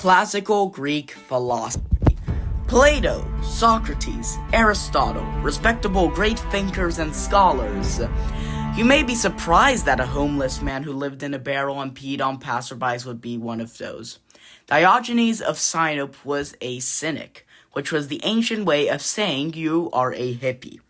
Classical Greek philosophy. Plato, Socrates, Aristotle, respectable great thinkers and scholars. You may be surprised that a homeless man who lived in a barrel and peed on passerbys would be one of those. Diogenes of Sinope was a cynic, which was the ancient way of saying you are a hippie.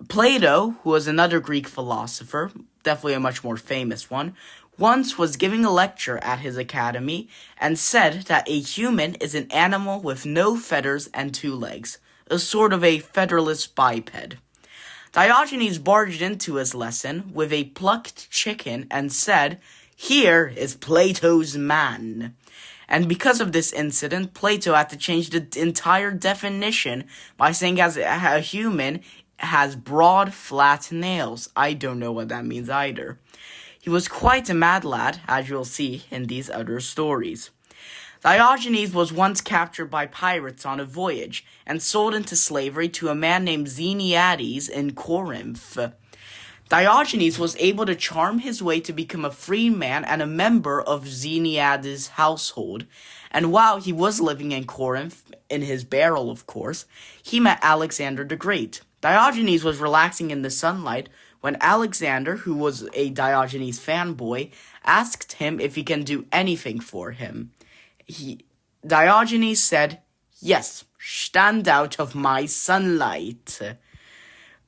Plato, who was another Greek philosopher, definitely a much more famous one, once was giving a lecture at his academy and said that a human is an animal with no feathers and 2 legs, a sort of a featherless biped. Diogenes barged into his lesson with a plucked chicken and said, "Here is Plato's man." And because of this incident, Plato had to change the entire definition by saying as a human has broad, flat nails. I don't know what that means either. He was quite a mad lad, as you'll see in these other stories. Diogenes was once captured by pirates on a voyage and sold into slavery to a man named Xeniades in Corinth. Diogenes was able to charm his way to become a free man and a member of Xeniades' household. And while he was living in Corinth, in his barrel of course, he met Alexander the Great. Diogenes was relaxing in the sunlight when Alexander, who was a Diogenes fanboy, asked him if he can do anything for him. Diogenes said, "Yes, stand out of my sunlight."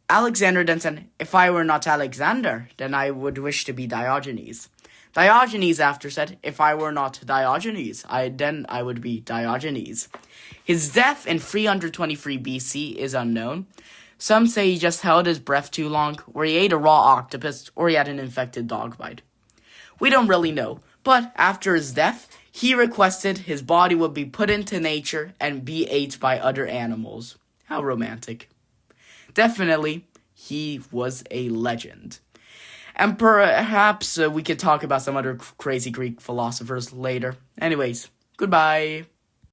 Alexander then said, "If I were not Alexander, then I would wish to be Diogenes." Diogenes after said, "If I were not Diogenes, then I would be Diogenes." His death in 323 BC is unknown. Some say he just held his breath too long, or he ate a raw octopus, or he had an infected dog bite. We don't really know, but after his death, he requested his body would be put into nature and be ate by other animals. How romantic. Definitely, he was a legend. And perhaps we could talk about some other crazy Greek philosophers later. Anyways, goodbye.